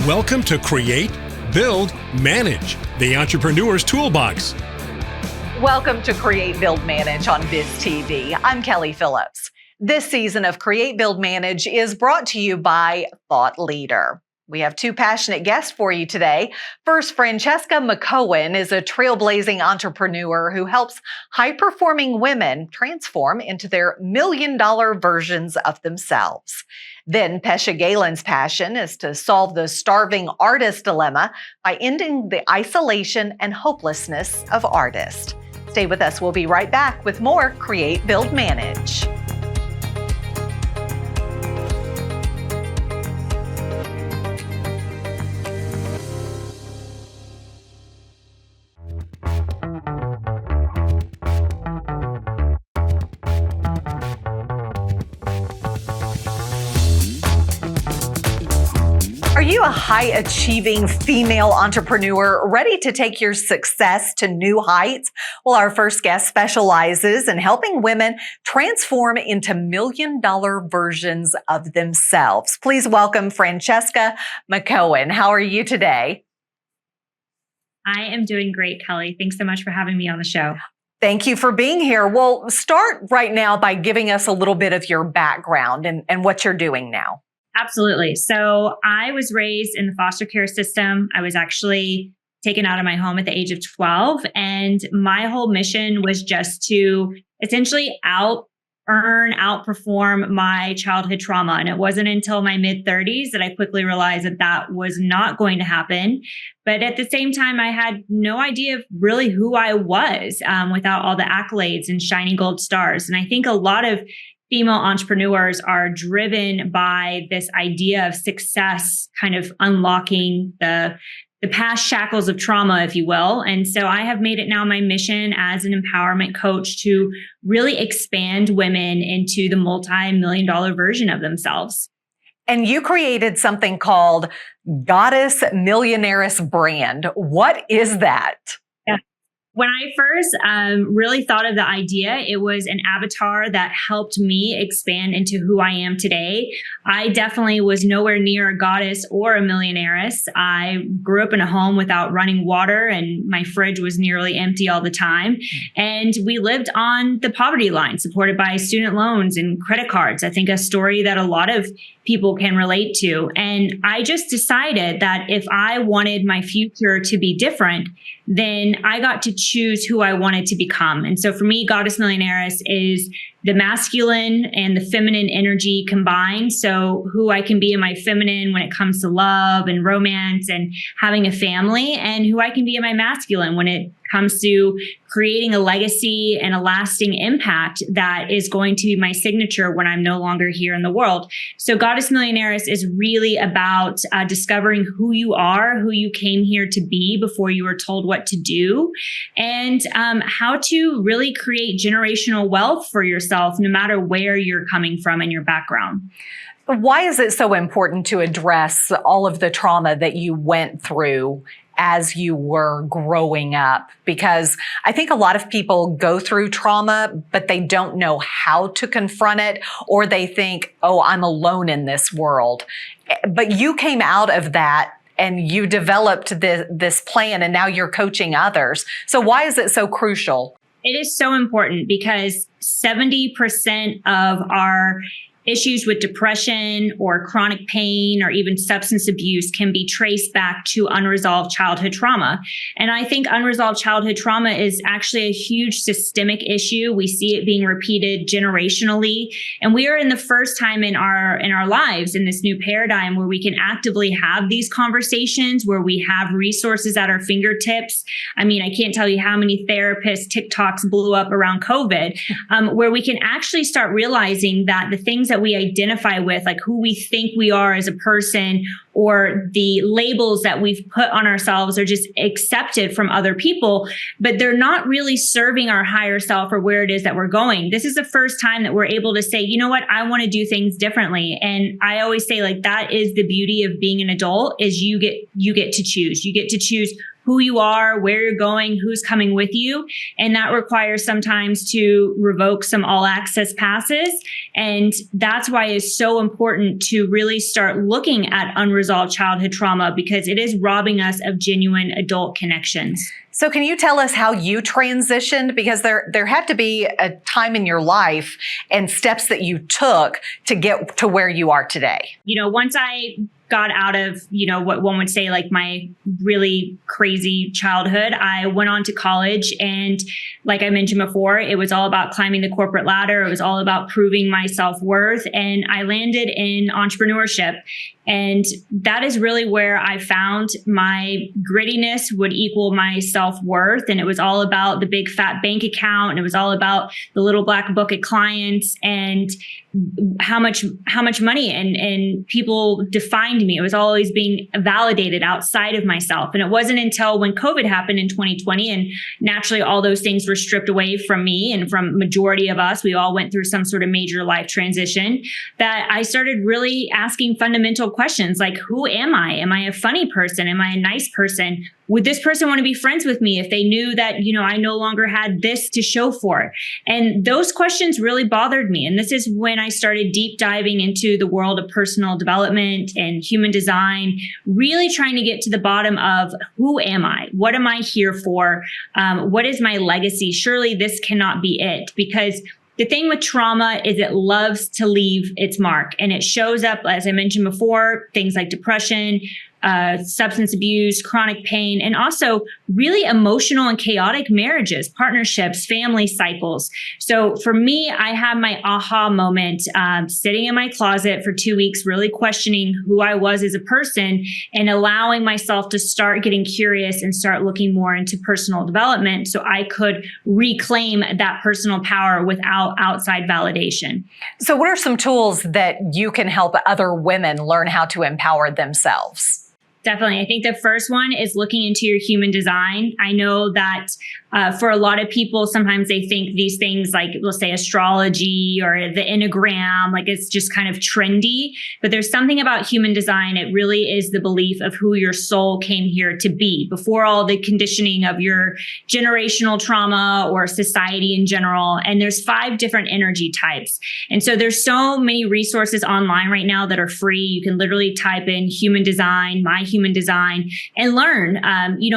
Welcome to Create, Build, Manage, the Entrepreneur's Toolbox. Welcome to Create, Build, Manage on BizTV. I'm Kelli Phillips. This season of Create, Build, Manage is brought to you by Thought Leader. We have two passionate guests for you today. First, Franceska McGaughan is a trailblazing entrepreneur who helps high-performing women transform into their million-dollar versions of themselves. Then Peshah Galen's passion is to solve the starving artist dilemma by ending the isolation and hopelessness of artists. Stay with us. We'll be right back with more Create, Build, Manage. Are you a high-achieving female entrepreneur ready to take your success to new heights? Well, our first guest specializes in helping women transform into million-dollar versions of themselves. Please welcome Franceska McGaughan. How are you today? I am doing great, Kelli. Thanks so much for having me on the show. Thank you for being here. Well, start right now by giving us a little bit of your background and what you're doing now. Absolutely. So I was raised in the foster care system. I was actually taken out of my home at the age of 12. And my whole mission was just to essentially outperform my childhood trauma. And it wasn't until my mid-30s that I quickly realized that that was not going to happen. But at the same time, I had no idea of really who I was without all the accolades and shiny gold stars. And I think a lot of female entrepreneurs are driven by this idea of success, kind of unlocking the past shackles of trauma, if you will. And so I have made it now my mission as an empowerment coach to really expand women into the multi-million-dollar version of themselves. And you created something called Goddess Millionairess brand. What is that? When I first really thought of the idea, it was an avatar that helped me expand into who I am today. I definitely was nowhere near a goddess or a millionairess. I grew up in a home without running water and my fridge was nearly empty all the time. And we lived on the poverty line, supported by student loans and credit cards. I think a story that a lot of people can relate to. And I just decided that if I wanted my future to be different, then I got to choose who I wanted to become. And so for me, Goddess Millionairess is the masculine and the feminine energy combined. So who I can be in my feminine when it comes to love and romance and having a family, and who I can be in my masculine when it comes to creating a legacy and a lasting impact that is going to be my signature when I'm no longer here in the world. So Goddess Millionairess is really about discovering who you are, who you came here to be before you were told what to do, and how to really create generational wealth for yourself, no matter where you're coming from in your background. Why is it so important to address all of the trauma that you went through as you were growing up? Because I think a lot of people go through trauma, but they don't know how to confront it, or they think, oh, I'm alone in this world. But you came out of that and you developed this plan, and now you're coaching others. So why is it so crucial? It is so important because 70% of our issues with depression or chronic pain or even substance abuse can be traced back to unresolved childhood trauma. And I think unresolved childhood trauma is actually a huge systemic issue. We see it being repeated generationally. And we are in the first time in our lives in this new paradigm where we can actively have these conversations, where we have resources at our fingertips. I mean, I can't tell you how many therapists, TikToks blew up around COVID, where we can actually start realizing that the things that we identify with, like who we think we are as a person, or the labels that we've put on ourselves, are just accepted from other people, but they're not really serving our higher self or where it is that we're going. This is the first time that we're able to say, you know what, I want to do things differently. And I always say, like, that is the beauty of being an adult, is you get to choose. You get to choose who you are, where you're going, who's coming with you. And that requires sometimes to revoke some all access passes. And that's why it's so important to really start looking at unresolved childhood trauma, because it is robbing us of genuine adult connections. So can you tell us how you transitioned? Because there had to be a time in your life and steps that you took to get to where you are today. Once I got out of, what one would say like my really crazy childhood, I went on to college. And like I mentioned before, it was all about climbing the corporate ladder. It was all about proving my self-worth. And I landed in entrepreneurship. And that is really where I found my grittiness would equal my self-worth. And it was all about the big fat bank account. And it was all about the little black book of clients and how much money and people defined me. It was always being validated outside of myself. And it wasn't until when COVID happened in 2020, and naturally all those things were stripped away from me and from majority of us, we all went through some sort of major life transition, that I started really asking fundamental questions like, who am I? Am I a funny person? Am I a nice person? Would this person want to be friends with me if they knew that, I no longer had this to show for? And those questions really bothered me. And this is when I started deep diving into the world of personal development and human design, really trying to get to the bottom of who am I? What am I here for? What is my legacy? Surely this cannot be it, because the thing with trauma is it loves to leave its mark, and it shows up, as I mentioned before, things like depression, substance abuse, chronic pain, and also really emotional and chaotic marriages, partnerships, family cycles. So for me, I had my aha moment sitting in my closet for 2 weeks, really questioning who I was as a person and allowing myself to start getting curious and start looking more into personal development so I could reclaim that personal power without outside validation. So what are some tools that you can help other women learn how to empower themselves? Definitely. I think the first one is looking into your human design. I know that for a lot of people, sometimes they think these things like, let's say astrology or the Enneagram, like it's just kind of trendy, but there's something about human design. It really is the belief of who your soul came here to be before all the conditioning of your generational trauma or society in general. And there's 5 different energy types. And so there's so many resources online right now that are free. You can literally type in human design, my human design, and learn,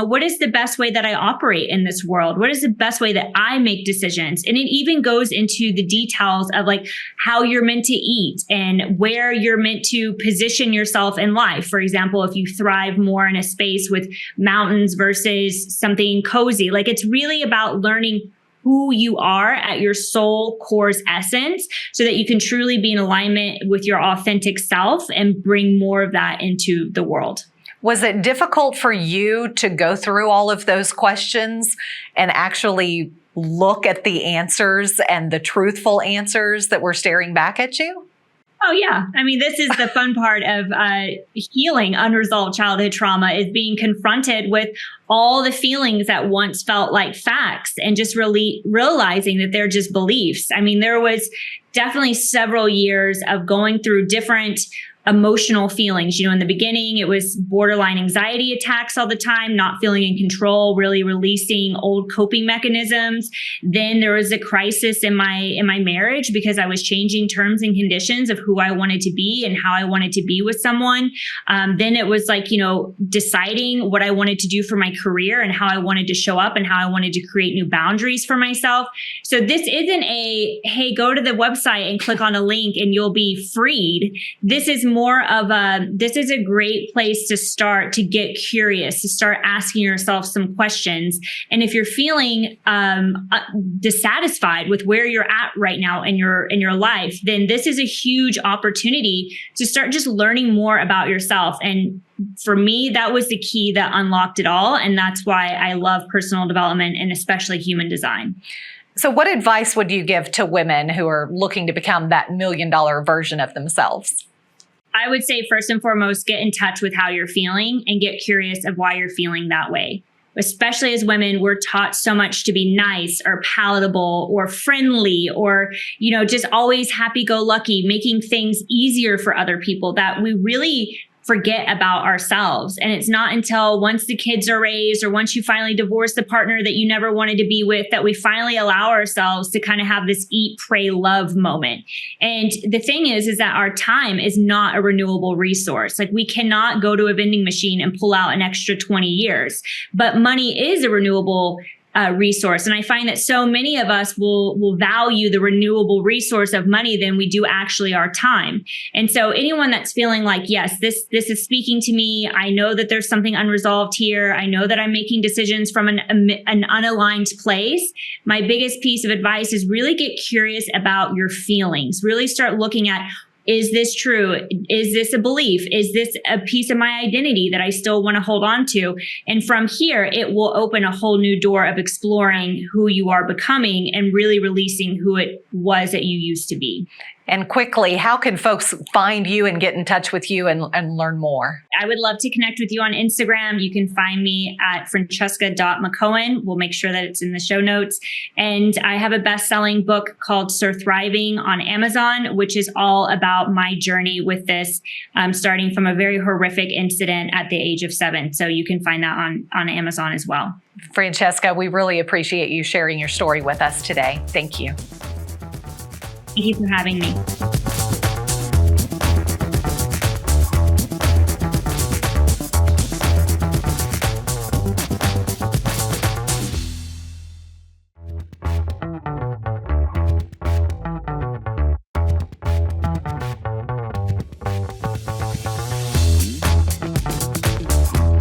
what is the best way that I operate in this world? What is the best way that I make decisions? And it even goes into the details of like how you're meant to eat and where you're meant to position yourself in life. For example, if you thrive more in a space with mountains versus something cozy, like it's really about learning who you are at your soul core's essence so that you can truly be in alignment with your authentic self and bring more of that into the world. Was it difficult for you to go through all of those questions and actually look at the answers and the truthful answers that were staring back at you? Oh, yeah. I mean, this is the fun part of healing unresolved childhood trauma, is being confronted with all the feelings that once felt like facts and just really realizing that they're just beliefs. I mean, there was definitely several years of going through different emotional feelings. In the beginning, it was borderline anxiety attacks all the time, not feeling in control, really releasing old coping mechanisms. Then there was a crisis in my marriage because I was changing terms and conditions of who I wanted to be and how I wanted to be with someone. Then it was like, deciding what I wanted to do for my career and how I wanted to show up and how I wanted to create new boundaries for myself. So this isn't hey, go to the website and click on a link and you'll be freed. This is more of this is a great place to start to get curious, to start asking yourself some questions. And if you're feeling dissatisfied with where you're at right now in your life, then this is a huge opportunity to start just learning more about yourself. And for me, that was the key that unlocked it all. And that's why I love personal development and especially human design. So what advice would you give to women who are looking to become that $1 million version of themselves? I would say first and foremost, get in touch with how you're feeling and get curious of why you're feeling that way. Especially as women, we're taught so much to be nice or palatable or friendly or, just always happy-go-lucky, making things easier for other people, that we really forget about ourselves. And it's not until once the kids are raised or once you finally divorce the partner that you never wanted to be with that we finally allow ourselves to kind of have this eat, pray, love moment. And the thing is that our time is not a renewable resource. Like we cannot go to a vending machine and pull out an extra 20 years, but money is a renewable resource. And I find that so many of us will value the renewable resource of money than we do actually our time. And so anyone that's feeling like, yes, this is speaking to me. I know that there's something unresolved here. I know that I'm making decisions from an unaligned place. My biggest piece of advice is really get curious about your feelings. Really start looking at, is this true? Is this a belief? Is this a piece of my identity that I still want to hold on to? And from here, it will open a whole new door of exploring who you are becoming and really releasing who it was that you used to be. And quickly, how can folks find you and get in touch with you and learn more? I would love to connect with you on Instagram. You can find me at Franceska.McCaughan. We'll make sure that it's in the show notes. And I have a best-selling book called Sir Thriving on Amazon, which is all about my journey with this, starting from a very horrific incident at the age of 7. So you can find that on Amazon as well. Franceska, we really appreciate you sharing your story with us today. Thank you. Thank you for having me.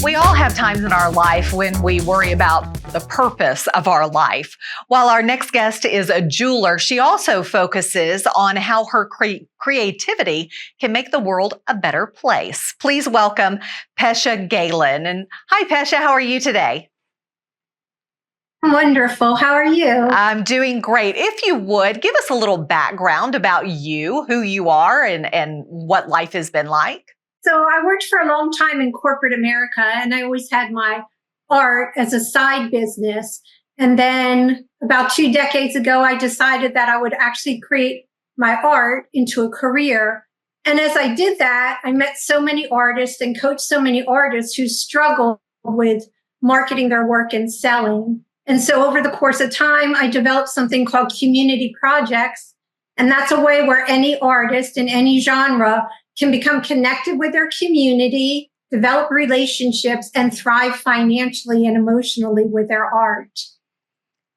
We all have times in our life when we worry about the purpose of our life. While our next guest is a jeweler, she also focuses on how her creativity can make the world a better place. Please welcome Peshah Galen. And hi, Peshah, how are you today? Wonderful. How are you? I'm doing great. If you would, give us a little background about you, who you are, and what life has been like. So I worked for a long time in corporate America, and I always had my art as a side business. And then about 2 decades ago, I decided that I would actually create my art into a career. And as I did that, I met so many artists and coached so many artists who struggle with marketing their work and selling. And so over the course of time, I developed something called community projects. And that's a way where any artist in any genre can become connected with their community, develop relationships, and thrive financially and emotionally with their art.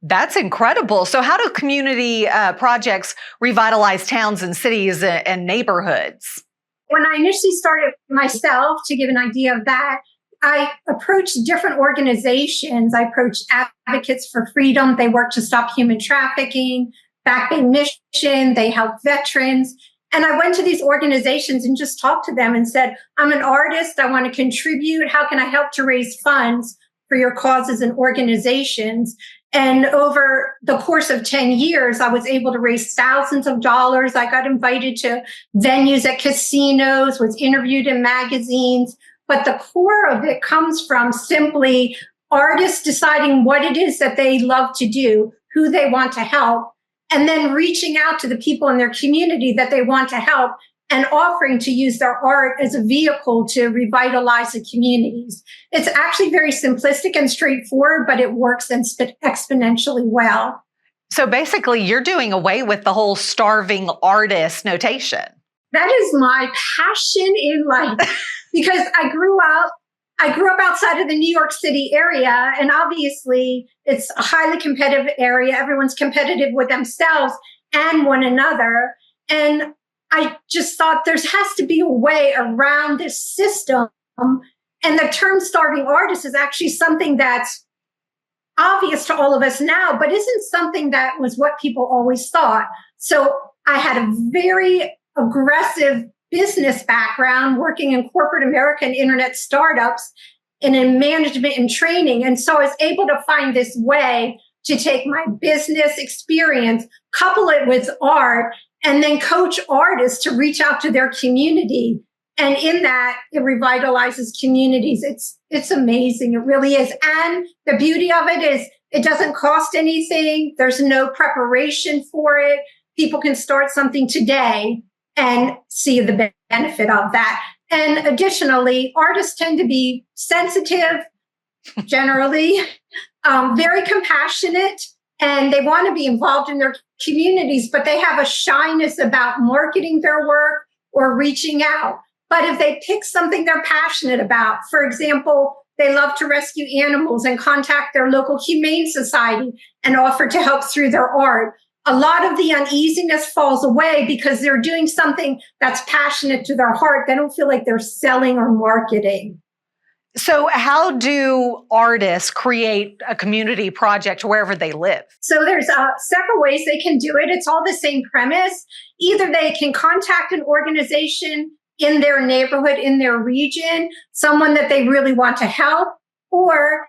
That's incredible. So how do community projects revitalize towns and cities and neighborhoods? When I initially started myself, to give an idea of that, I approached different organizations. I approached Advocates for Freedom. They work to stop human trafficking. Back Bay Mission, they help veterans. And I went to these organizations and just talked to them and said, I'm an artist. I want to contribute. How can I help to raise funds for your causes and organizations? And over the course of 10 years, I was able to raise thousands of dollars. I got invited to venues at casinos, was interviewed in magazines. But the core of it comes from simply artists deciding what it is that they love to do, who they want to help, and then reaching out to the people in their community that they want to help and offering to use their art as a vehicle to revitalize the communities. It's actually very simplistic and straightforward, but it works exponentially well. So basically, you're doing away with the whole starving artist notation. That is my passion in life because I grew up outside of the New York City area, and obviously it's a highly competitive area. Everyone's competitive with themselves and one another. And I just thought there has to be a way around this system. And the term starving artist is actually something that's obvious to all of us now, but isn't something that was what people always thought. So I had a very aggressive business background working in corporate America and internet startups and in management and training. And so I was able to find this way to take my business experience, couple it with art, and then coach artists to reach out to their community. And in that, it revitalizes communities. It's amazing. It really is. And the beauty of it is it doesn't cost anything. There's no preparation for it. People can start something today and see the benefit of that. And additionally, artists tend to be sensitive, generally, very compassionate, and they want to be involved in their communities, but they have a shyness about marketing their work or reaching out. But if they pick something they're passionate about, for example, they love to rescue animals and contact their local humane society and offer to help through their art, a lot of the uneasiness falls away because they're doing something that's passionate to their heart. They don't feel like they're selling or marketing. So how do artists create a community project wherever they live? So there's several ways they can do it. It's all the same premise. Either they can contact an organization in their neighborhood, in their region, someone that they really want to help, or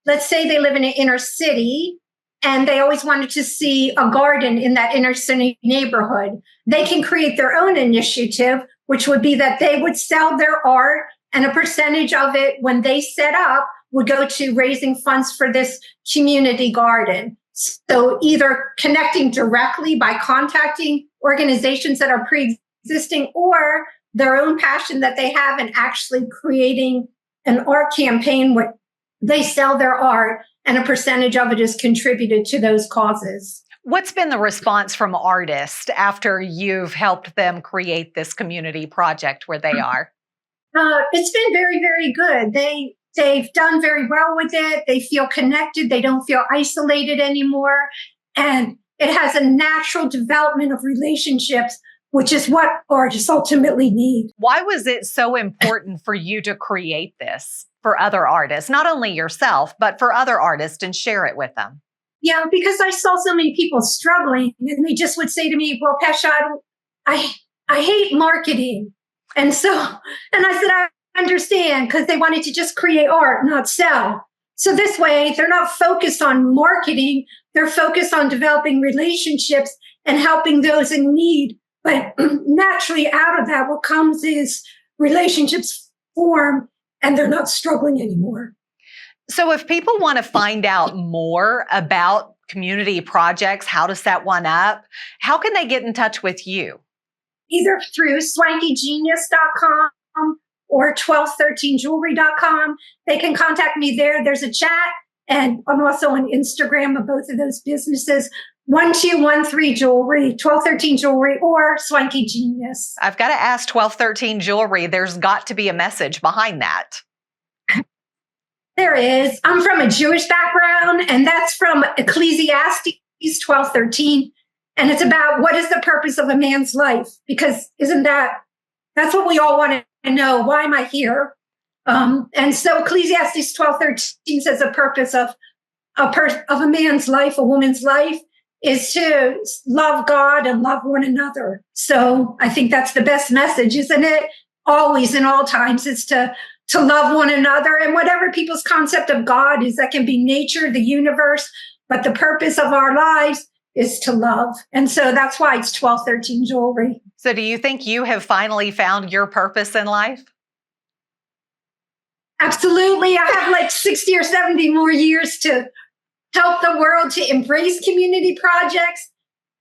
let's say they live in an inner city and they always wanted to see a garden in that inner city neighborhood. They can create their own initiative, which would be that they would sell their art, and a percentage of it, when they set up, would go to raising funds for this community garden. So either connecting directly by contacting organizations that are pre-existing, or their own passion that they have and actually creating an art campaign where they sell their art and a percentage of it is contributed to those causes. What's been the response from artists after you've helped them create this community project where they are? It's been very, very good. They've done very well with it. They feel connected. They don't feel isolated anymore. And it has a natural development of relationships, which is what artists ultimately need. Why was it so important for you to create this for other artists, not only yourself, but for other artists, and share it with them? Yeah, because I saw so many people struggling, and they just would say to me, well, Peshah, I hate marketing. And so, and I said, I understand, because they wanted to just create art, not sell. So this way, they're not focused on marketing. They're focused on developing relationships and helping those in need. But naturally, out of that, what comes is relationships form, and they're not struggling anymore. So if people want to find out more about community projects, how to set one up, how can they get in touch with you? Either through swankygenius.com or 1213jewelry.com. They can contact me there. There's a chat, and I'm also on Instagram of both of those businesses. 1213 Jewelry, 1213 Jewelry, or Swanky Genius. I've got to ask 1213 Jewelry, there's got to be a message behind that. There is. I'm from a Jewish background, and that's from Ecclesiastes 12:13. And it's about what is the purpose of a man's life? Because that's what we all want to know. Why am I here? And so Ecclesiastes 12:13 says the purpose of a man's life, a woman's life, is to love God and love one another. So I think that's the best message, isn't it? Always, in all times, it's to love one another. And whatever people's concept of God is, that can be nature, the universe, but the purpose of our lives is to love. And so that's why it's 1213 Jewelry. So do you think you have finally found your purpose in life? Absolutely. I have like 60 or 70 more years to help the world to embrace community projects,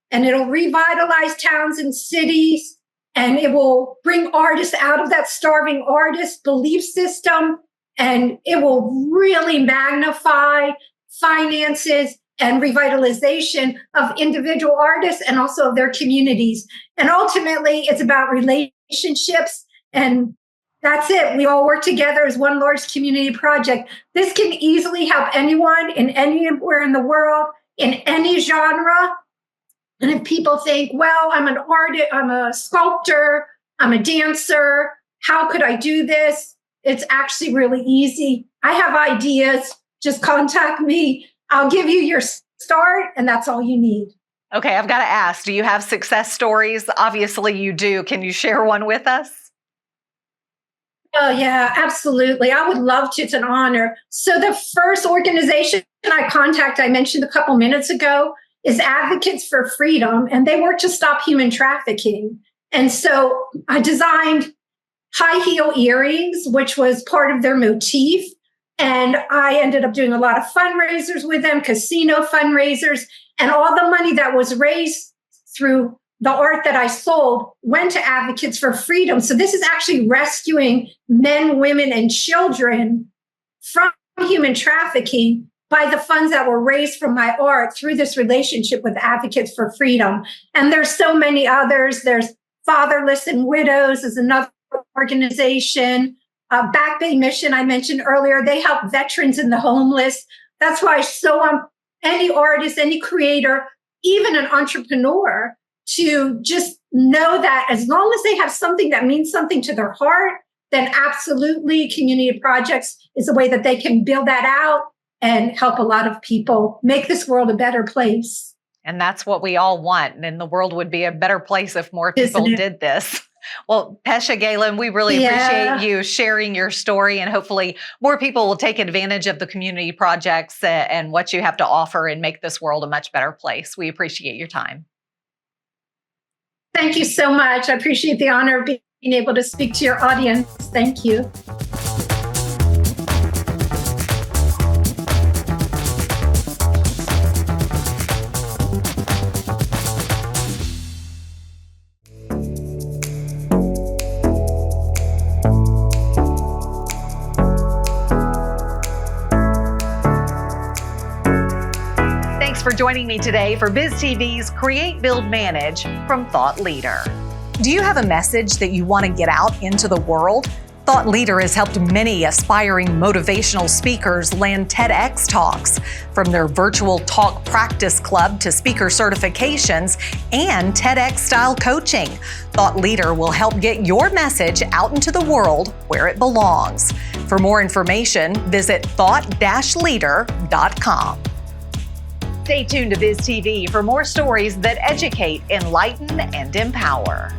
and it'll revitalize towns and cities, and it will bring artists out of that starving artist belief system, and it will really magnify finances and revitalization of individual artists and also of their communities. And ultimately, it's about relationships, and that's it. We all work together as one large community project. This can easily help anyone in anywhere in the world, in any genre. And if people think, well, I'm an artist, I'm a sculptor, I'm a dancer, how could I do this? It's actually really easy. I have ideas. Just contact me. I'll give you your start, and that's all you need. Okay, I've got to ask, do you have success stories? Obviously you do. Can you share one with us? Oh, yeah, absolutely. I would love to. It's an honor. So the first organization I mentioned a couple minutes ago, is Advocates for Freedom, and they work to stop human trafficking. And so I designed high heel earrings, which was part of their motif. And I ended up doing a lot of fundraisers with them, casino fundraisers, and all the money that was raised through the art that I sold went to Advocates for Freedom. So this is actually rescuing men, women, and children from human trafficking by the funds that were raised from my art through this relationship with Advocates for Freedom. And there's so many others. There's Fatherless and Widows is another organization. Back Bay Mission, I mentioned earlier, they help veterans and the homeless. That's why I so want any artist, any creator, even an entrepreneur to just know that as long as they have something that means something to their heart, then absolutely community projects is a way that they can build that out and help a lot of people make this world a better place. And that's what we all want. And the world would be a better place if more people did this. Well, Peshah Galen, we really appreciate you sharing your story, and hopefully more people will take advantage of the community projects and what you have to offer and make this world a much better place. We appreciate your time. Thank you so much. I appreciate the honor of being able to speak to your audience. Thank you. Thanks for joining me today for BizTV's Create, Build, Manage from Thought Leader. Do you have a message that you want to get out into the world? Thought Leader has helped many aspiring motivational speakers land TEDx talks, from their virtual talk practice club to speaker certifications and TEDx-style coaching. Thought Leader will help get your message out into the world where it belongs. For more information, visit thought-leader.com. Stay tuned to BizTV for more stories that educate, enlighten, and empower.